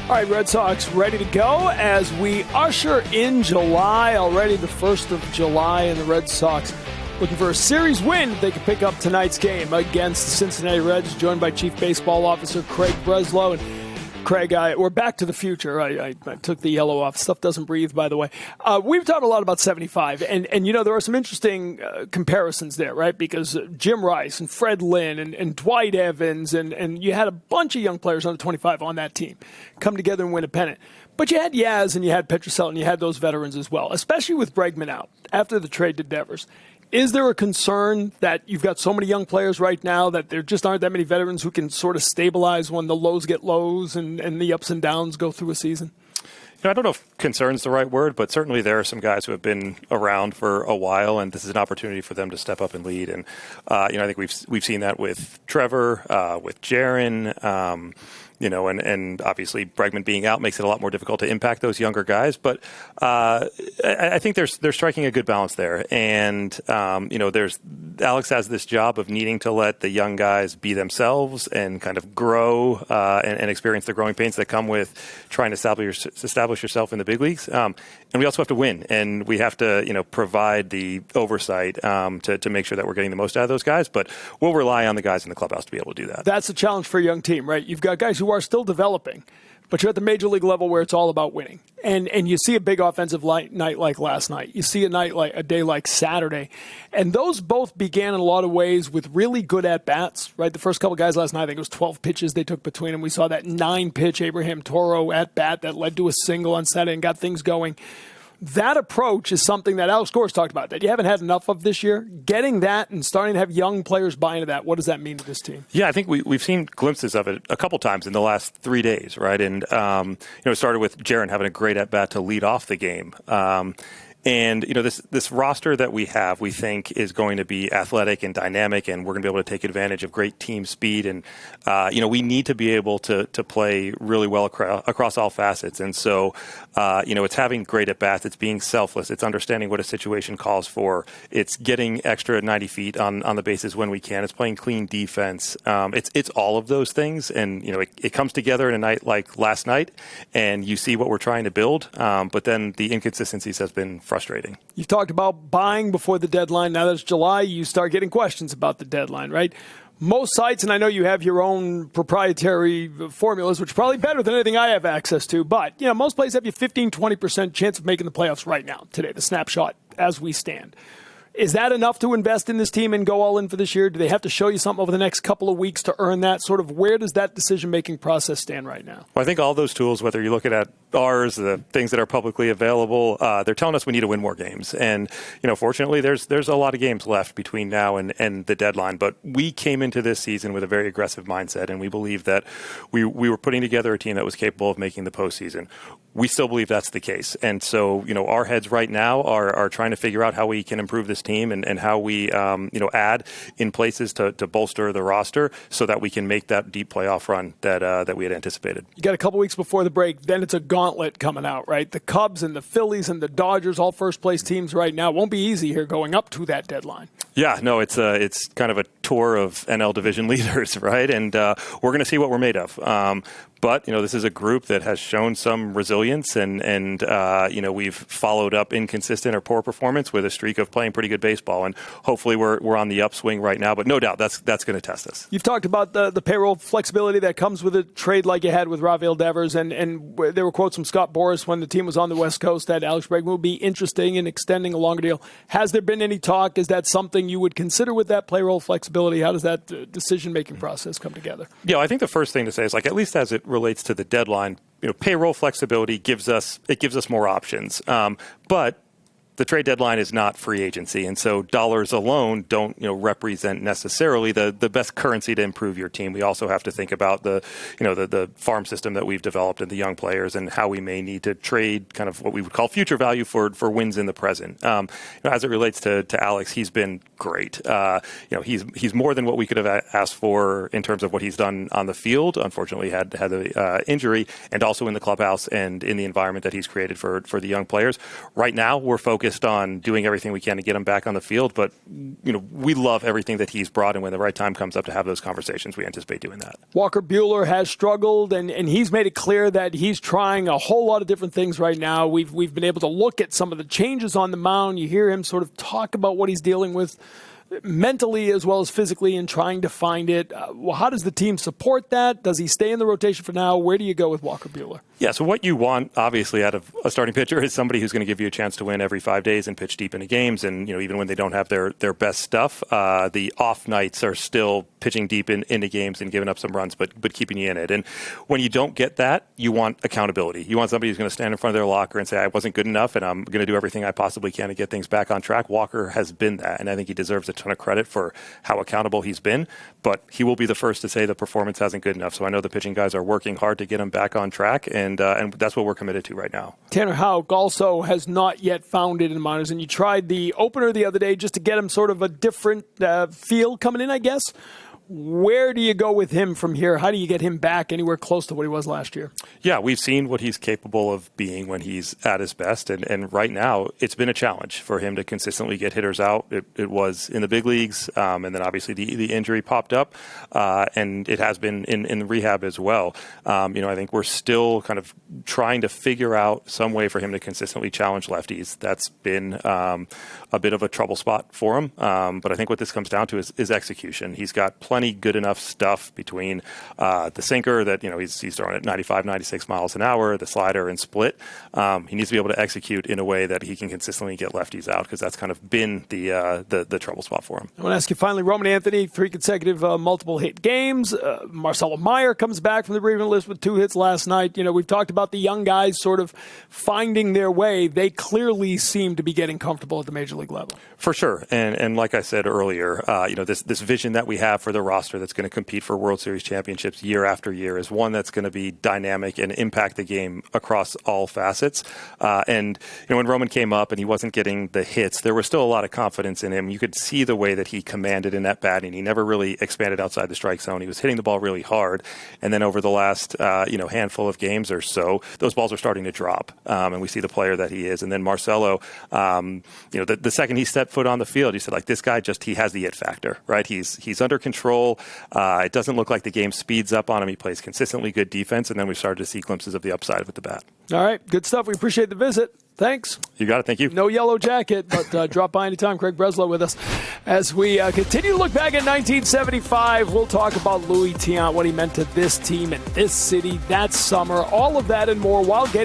All right, Red Sox ready to go as we usher in July, already the 1st of July, and the Red Sox looking for a series win they can pick up tonight's game against the Cincinnati Reds, joined by Chief Baseball Officer Craig Breslow. And Craig, we're back to the future. I took the yellow off. Stuff doesn't breathe, by the way. We've talked a lot about 75, and you know, there are some interesting comparisons there, right? Because Jim Rice and Fred Lynn and Dwight Evans, and you had a bunch of young players under 25 on that team come together and win a pennant. But you had Yaz and you had Petrosell and you had those veterans as well, especially with Bregman out after the trade to Devers. Is there a concern that you've got so many young players right now that there just aren't that many veterans who can sort of stabilize when the lows get lows and the ups and downs go through a season? You know, I don't know if concern's the right word, but certainly there are some guys who have been around for a while, and this is an opportunity for them to step up and lead. And I think we've seen that with Trevor, with Jaron. And obviously Bregman being out makes it a lot more difficult to impact those younger guys. But I think they're striking a good balance there. And, Alex has this job of needing to let the young guys be themselves and kind of grow and experience the growing pains that come with trying to establish yourself in the big leagues. And we also have to win, and we have to, provide the oversight to make sure that we're getting the most out of those guys. But we'll rely on the guys in the clubhouse to be able to do that. That's a challenge for a young team, right? You've got guys who are still developing, but you're at the major league level where it's all about winning. And you see a big offensive night like last night. You see a day like Saturday. And those both began in a lot of ways with really good at-bats, right? The first couple guys last night, I think it was 12 pitches they took between them. We saw that 9-pitch Abraham Toro at-bat that led to a single on Saturday and got things going. That approach is something that Alex Gore's talked about that you haven't had enough of this year. Getting that and starting to have young players buy into that, what does that mean to this team? Yeah, I think we've seen glimpses of it a couple times in the last 3 days, right? And, it started with Jaron having a great at-bat to lead off the game. And, this roster that we have, we think is going to be athletic and dynamic, and we're going to be able to take advantage of great team speed. And, we need to be able to play really well across all facets. And so, it's having great at-bats. It's being selfless. It's understanding what a situation calls for. It's getting extra 90 feet on the bases when we can. It's playing clean defense. It's all of those things. And, it comes together in a night like last night, and you see what we're trying to build. But then the inconsistencies has been frustrating. You've talked about buying before the deadline. Now that it's July, you start getting questions about the deadline, right? Most sites, and I know you have your own proprietary formulas, which are probably better than anything I have access to, but most places have you 15-20% chance of making the playoffs right now, today, the snapshot as we stand. Is that enough to invest in this team and go all in for this year? Do they have to show you something over the next couple of weeks to earn that? Sort of where does that decision-making process stand right now? Well, I think all those tools, whether you're looking at ours, the things that are publicly available, they're telling us we need to win more games. And, fortunately, there's a lot of games left between now and the deadline. But we came into this season with a very aggressive mindset, and we believe that we were putting together a team that was capable of making the postseason. We still believe that's the case. And so, our heads right now are trying to figure out how we can improve this team and how we, add in places to bolster the roster so that we can make that deep playoff run that we had anticipated. You got a couple weeks before the break, then it's a gauntlet coming out, right? The Cubs and the Phillies and the Dodgers, all first-place teams right now. Won't be easy here going up to that deadline. Yeah, no, it's kind of a tour of NL division leaders, right? And we're going to see what we're made of. But, this is a group that has shown some resilience and we've followed up inconsistent or poor performance with a streak of playing pretty good baseball. And hopefully we're on the upswing right now. But no doubt that's going to test us. You've talked about the payroll flexibility that comes with a trade like you had with Rafael Devers. And there were quotes from Scott Boras when the team was on the West Coast that Alex Bregman would be interesting in extending a longer deal. Has there been any talk? Is that something you would consider with that payroll flexibility? How does that decision-making process come together? Yeah, I think the first thing to say is, at least as it relates to the deadline, payroll flexibility gives us more options. But the trade deadline is not free agency, and so dollars alone don't represent necessarily the best currency to improve your team. We also have to think about the farm system that we've developed and the young players and how we may need to trade kind of what we would call future value for wins in the present. As it relates to Alex, he's been great. He's more than what we could have asked for in terms of what he's done on the field. Unfortunately, had the injury, and also in the clubhouse and in the environment that he's created for the young players. Right now, we're focused focused on doing everything we can to get him back on the field. But, we love everything that he's brought, and when the right time comes up to have those conversations, we anticipate doing that. Walker Buehler has struggled, and he's made it clear that he's trying a whole lot of different things right now. We've been able to look at some of the changes on the mound. You hear him sort of talk about what he's dealing with mentally as well as physically and trying to find it. How does the team support that? Does he stay in the rotation for now? Where do you go with Walker Buehler? Yeah, so what you want, obviously, out of a starting pitcher is somebody who's going to give you a chance to win every 5 days and pitch deep into games. And, even when they don't have their best stuff, the off nights are still pitching deep into games and giving up some runs, but keeping you in it. And when you don't get that, you want accountability. You want somebody who's going to stand in front of their locker and say, I wasn't good enough, and I'm going to do everything I possibly can to get things back on track. Walker has been that, and I think he deserves a ton of credit for how accountable he's been. But he will be the first to say the performance hasn't good enough. So I know the pitching guys are working hard to get him back on track, and that's what we're committed to right now. Tanner Houck also has not yet found it in the minors, and you tried the opener the other day just to get him sort of a different feel coming in, I guess. Where do you go with him from here? How do you get him back anywhere close to what he was last year? Yeah, we've seen what he's capable of being when he's at his best. And right now, it's been a challenge for him to consistently get hitters out. It was in the big leagues, and then obviously the injury popped up, and it has been in rehab as well. I think we're still kind of trying to figure out some way for him to consistently challenge lefties. That's been a bit of a trouble spot for him. But I think what this comes down to is execution. He's got plenty good enough stuff between the sinker that he's throwing at 95, 96 miles an hour, the slider and split. He needs to be able to execute in a way that he can consistently get lefties out, because that's kind of been the trouble spot for him. I want to ask you finally, Roman Anthony, 3 consecutive multiple hit games. Marcelo Meyer comes back from the bereavement list with 2 hits last night. We've talked about the young guys sort of finding their way. They clearly seem to be getting comfortable at the major league level. For sure. And like I said earlier, this vision that we have for the roster that's going to compete for World Series championships year after year is one that's going to be dynamic and impact the game across all facets. And when Roman came up and he wasn't getting the hits, there was still a lot of confidence in him. You could see the way that he commanded in that batting. He never really expanded outside the strike zone. He was hitting the ball really hard. And then over the last handful of games or so, those balls are starting to drop. And we see the player that he is. And then Marcelo, the second he stepped foot on the field, you said, this guy he has the it factor, right? He's under control. It doesn't look like the game speeds up on him. He plays consistently good defense, and then we've started to see glimpses of the upside with the bat. All right, good stuff. We appreciate the visit. Thanks. You got it. Thank you. No yellow jacket, but drop by anytime. Craig Breslow with us. As we continue to look back at 1975, we'll talk about Louis Tiant, what he meant to this team and this city that summer. All of that and more while getting